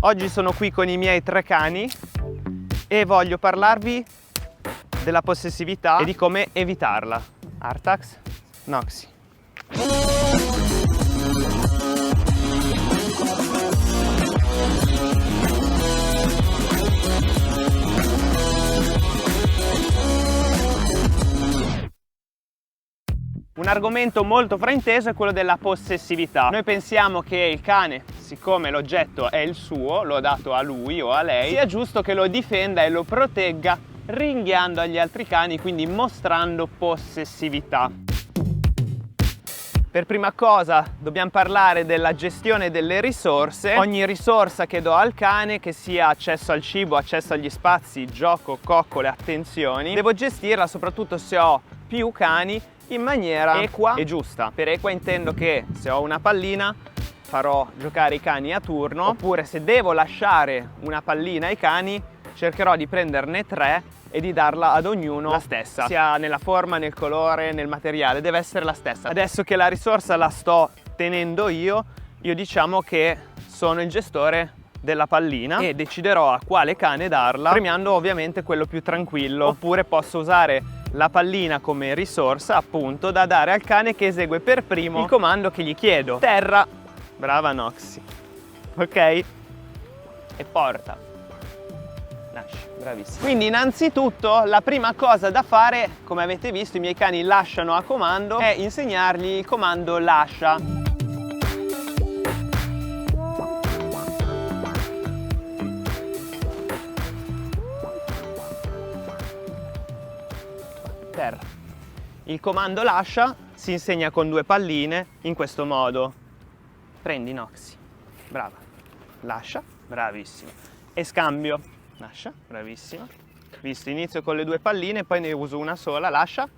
Oggi sono qui con i miei 3 cani e voglio parlarvi della possessività e di come evitarla. Artax, Noxy. Un argomento molto frainteso è quello della possessività. Noi pensiamo che il cane, siccome l'oggetto è il suo, l'ho dato a lui o a lei, sia giusto che lo difenda e lo protegga ringhiando agli altri cani, quindi mostrando possessività. Per prima cosa dobbiamo parlare della gestione delle risorse. Ogni risorsa che do al cane, che sia accesso al cibo, accesso agli spazi, gioco, coccole, attenzioni, devo gestirla soprattutto se ho più cani in maniera equa e giusta. Per equa intendo che se ho una pallina farò giocare i cani a turno, oppure se devo lasciare una pallina ai cani cercherò di prenderne 3 e di darla ad ognuno la stessa, sia nella forma, nel colore, nel materiale, deve essere la stessa. Adesso che la risorsa la sto tenendo io diciamo che sono il gestore della pallina e deciderò a quale cane darla, premiando ovviamente quello più tranquillo. Oppure posso usare la pallina come risorsa appunto da dare al cane che esegue per primo il comando che gli chiedo. Terra, brava Noxy, ok? E porta, lascia, bravissimo. Quindi innanzitutto la prima cosa da fare, come avete visto i miei cani lasciano a comando, è insegnargli il comando lascia. Terra. Il comando lascia si insegna con 2 palline in questo modo. Prendi Noxy, brava, lascia, bravissima, e scambio, lascia, bravissima. Visto, inizio con le 2 palline, poi ne uso una sola, lascia,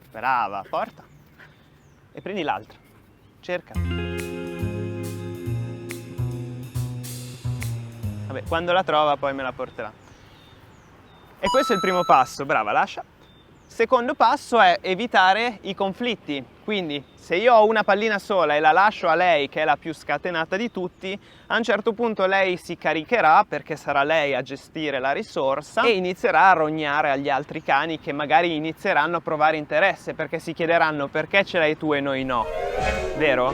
brava, porta, e prendi l'altra, cerca. Vabbè, quando la trova poi me la porterà. E questo è il primo passo, brava, lascia. Secondo passo è evitare i conflitti. Quindi se io ho una pallina sola e la lascio a lei, che è la più scatenata di tutti, a un certo punto lei si caricherà, perché sarà lei a gestire la risorsa, e inizierà a rognare agli altri cani, che magari inizieranno a provare interesse, perché si chiederanno perché ce l'hai tu e noi no. Vero?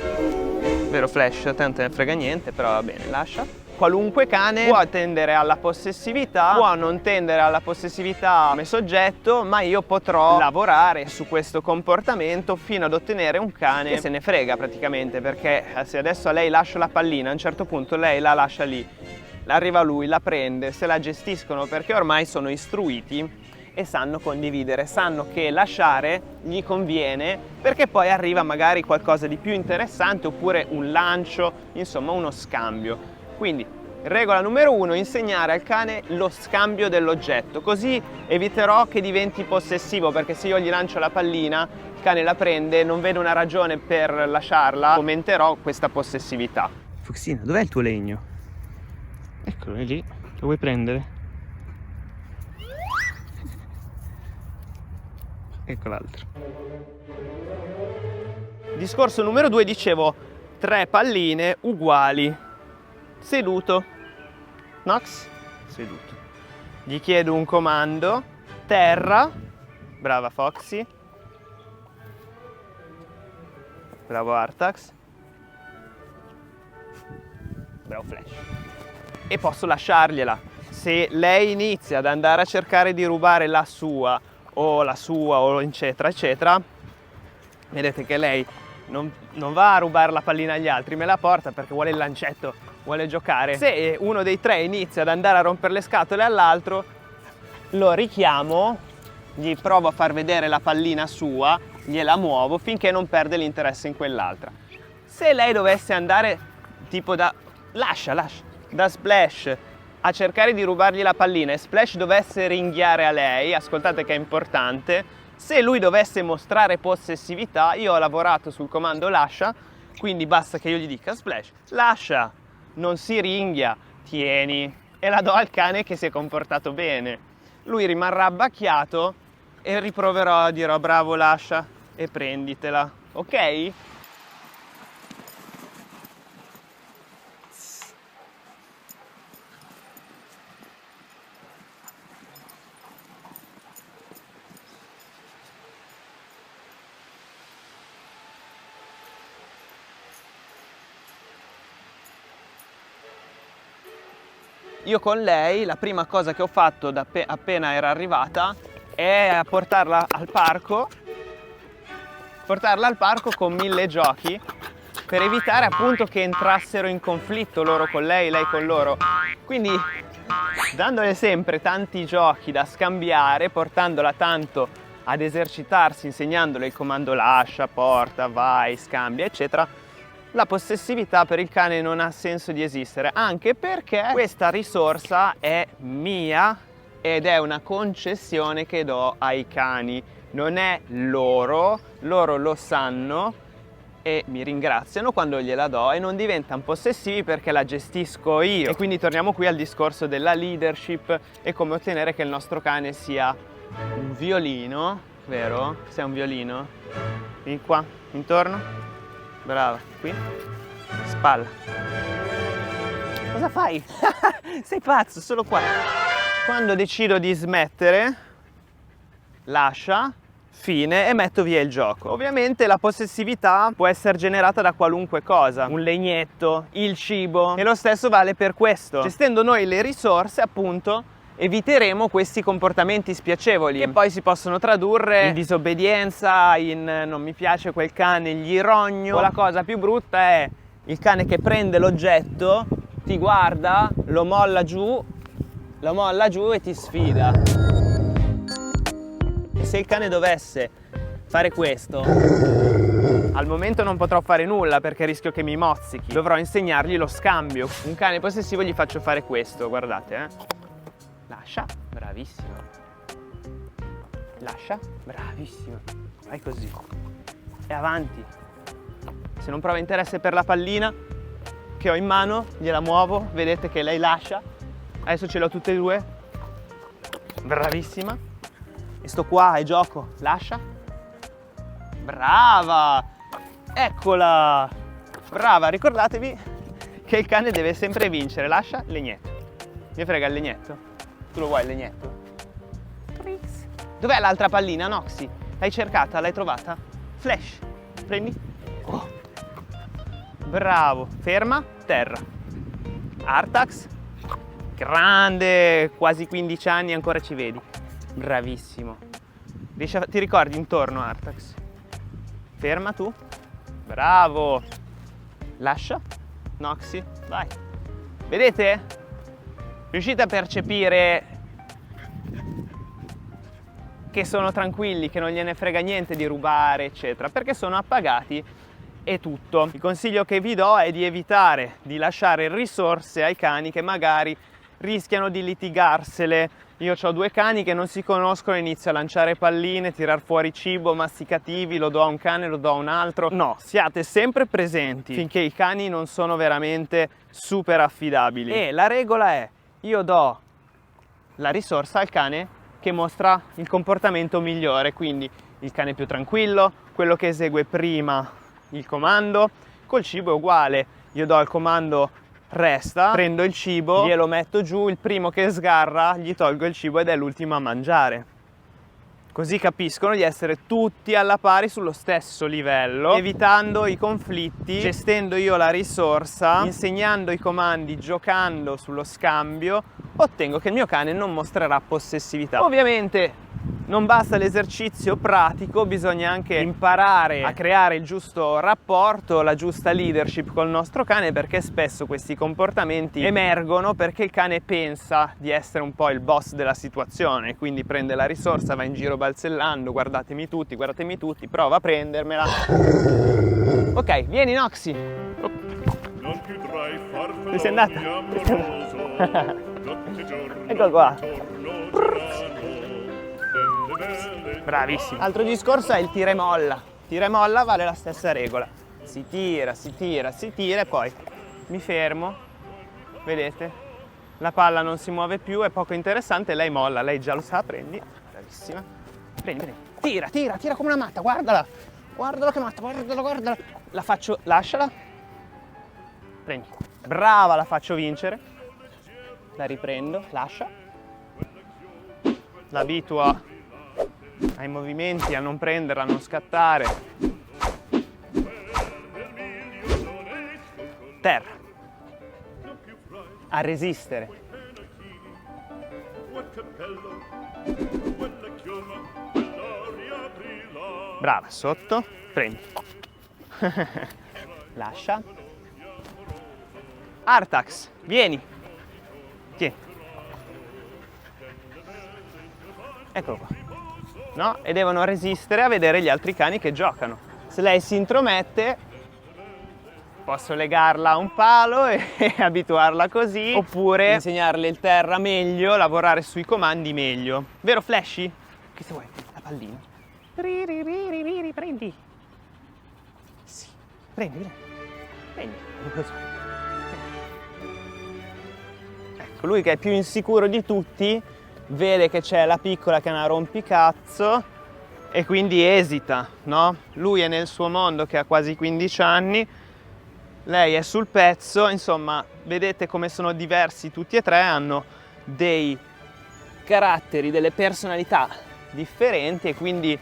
Vero Flash? A te non te ne frega niente, però va bene, lascia. Qualunque cane può tendere alla possessività, può non tendere alla possessività come soggetto, ma io potrò lavorare su questo comportamento fino ad ottenere un cane che se ne frega praticamente, perché se adesso a lei lascio la pallina, a un certo punto lei la lascia lì, arriva lui, la prende, se la gestiscono, perché ormai sono istruiti e sanno condividere, sanno che lasciare gli conviene, perché poi arriva magari qualcosa di più interessante, oppure un lancio, insomma uno scambio. Quindi, regola numero 1, insegnare al cane lo scambio dell'oggetto, così eviterò che diventi possessivo, perché se io gli lancio la pallina, il cane la prende, non vedo una ragione per lasciarla, fomenterò questa possessività. Foxina, dov'è il tuo legno? Eccolo, è lì, lo vuoi prendere? Ecco l'altro. Discorso numero 2, dicevo 3 palline uguali. Seduto, Nox, seduto. Gli chiedo un comando, terra, brava Foxy, bravo Artax, bravo Flash. E posso lasciargliela. Se lei inizia ad andare a cercare di rubare la sua o eccetera eccetera, vedete che lei non va a rubare la pallina agli altri, me la porta perché vuole il lancetto, vuole giocare. Se uno dei 3 inizia ad andare a rompere le scatole all'altro, lo richiamo, gli provo a far vedere la pallina sua, gliela muovo finché non perde l'interesse in quell'altra. Se lei dovesse andare tipo da Splash a cercare di rubargli la pallina e Splash dovesse ringhiare a lei, ascoltate che è importante, se lui dovesse mostrare possessività, io ho lavorato sul comando lascia, quindi basta che io gli dica Splash, lascia, non si ringhia, tieni, e la do al cane che si è comportato bene. Lui rimarrà abbacchiato e riproverò, dirò bravo lascia e prenditela, ok? io con lei la prima cosa che ho fatto appena era arrivata è portarla al parco con 1000 giochi per evitare appunto che entrassero in conflitto loro con lei con loro. Quindi dandole sempre tanti giochi da scambiare, portandola tanto ad esercitarsi, insegnandole il comando lascia, porta, vai, scambia, eccetera, la possessività per il cane non ha senso di esistere, anche perché questa risorsa è mia ed è una concessione che do ai cani, non è loro lo sanno e mi ringraziano quando gliela do e non diventano possessivi perché la gestisco io. E quindi torniamo qui al discorso della leadership e come ottenere che il nostro cane sia un violino, vero? Sei un violino? Vieni qua, intorno. Brava, qui, spalla. Cosa fai? Sei pazzo, solo qua. Quando decido di smettere, lascia, fine e metto via il gioco. Ovviamente la possessività può essere generata da qualunque cosa, un legnetto, il cibo, e lo stesso vale per questo. Gestendo noi le risorse, appunto, eviteremo questi comportamenti spiacevoli che poi si possono tradurre in disobbedienza, in non mi piace quel cane, gli rogno. La cosa più brutta è il cane che prende l'oggetto, ti guarda, lo molla giù e ti sfida. E se il cane dovesse fare questo, al momento non potrò fare nulla perché rischio che mi mozzichi. Dovrò insegnargli lo scambio. Un cane possessivo gli faccio fare questo, guardate, Lascia, bravissimo. Lascia, bravissimo. Vai così. E avanti. Se non prova interesse per la pallina che ho in mano, gliela muovo, vedete che lei lascia. Adesso ce l'ho tutte e due. Bravissima. E sto qua e gioco. Lascia. Brava! Eccola! Brava, ricordatevi che il cane deve sempre vincere. Lascia, legnetto. Mi frega il legnetto? Tu lo vuoi il legnetto? Dov'è l'altra pallina, Noxy? L'hai cercata? L'hai trovata? Flash, prendi. Oh. Bravo. Ferma, terra. Artax. Grande, quasi 15 anni, ancora ci vedi. Bravissimo. Ti ricordi intorno, Artax? Ferma tu. Bravo. Lascia. Noxy, vai. Vedete? Riuscite a percepire che sono tranquilli, che non gliene frega niente di rubare, eccetera, perché sono appagati e tutto. Il consiglio che vi do è di evitare di lasciare risorse ai cani che magari rischiano di litigarsele. Io ho 2 cani che non si conoscono, inizio a lanciare palline, tirar fuori cibo, masticativi, lo do a un cane, lo do a un altro. No, siate sempre presenti finché i cani non sono veramente super affidabili. E la regola è: io do la risorsa al cane che mostra il comportamento migliore, quindi il cane più tranquillo, quello che esegue prima il comando. Col cibo è uguale, io do il comando resta, prendo il cibo, glielo metto giù, il primo che sgarra gli tolgo il cibo ed è l'ultimo a mangiare. Così capiscono di essere tutti alla pari sullo stesso livello, evitando i conflitti, gestendo io la risorsa, insegnando i comandi, giocando sullo scambio, ottengo che il mio cane non mostrerà possessività. Ovviamente non basta l'esercizio pratico, bisogna anche imparare a creare il giusto rapporto, la giusta leadership col nostro cane, perché spesso questi comportamenti emergono perché il cane pensa di essere un po' il boss della situazione, quindi prende la risorsa, va in giro balzellando, guardatemi tutti, prova a prendermela. Ok, vieni Noxy. Dove sei andata? Ecco qua. Bravissimo. Altro discorso è il tira e molla. Tira e molla vale la stessa regola. Si tira e poi mi fermo. Vedete? La palla non si muove più, è poco interessante, lei molla, lei già lo sa, prendi. Bravissima. Prendi. Tira come una matta, guardala. Guardala che matta, guardala. La faccio, lasciala. Prendi. Brava, la faccio vincere. La riprendo, lascia. L'abitua ai movimenti, a non prenderla, a non scattare. Terra. A resistere. Brava, sotto, prendi. Lascia. Artax, vieni. Tieni. Eccolo qua. No? E devono resistere a vedere gli altri cani che giocano. Se lei si intromette, posso legarla a un palo e abituarla così, oppure insegnarle il terra meglio, lavorare sui comandi meglio. Vero Flashy? Che se vuoi, la pallina. Prendi. Sì, prendi. Così. Ecco, lui che è più insicuro di tutti, vede che c'è la piccola che è una rompicazzo e quindi esita, no? Lui è nel suo mondo che ha quasi 15 anni, lei è sul pezzo, insomma, vedete come sono diversi tutti e tre, hanno dei caratteri, delle personalità differenti e quindi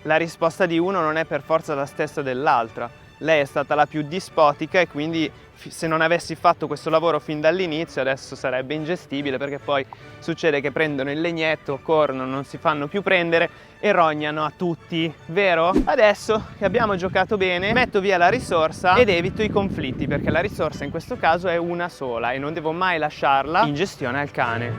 la risposta di uno non è per forza la stessa dell'altra. Lei è stata la più dispotica e quindi se non avessi fatto questo lavoro fin dall'inizio adesso sarebbe ingestibile, perché poi succede che prendono il legnetto, corrono, non si fanno più prendere e rognano a tutti, vero? Adesso che abbiamo giocato bene metto via la risorsa ed evito i conflitti, perché la risorsa in questo caso è una sola e non devo mai lasciarla in gestione al cane.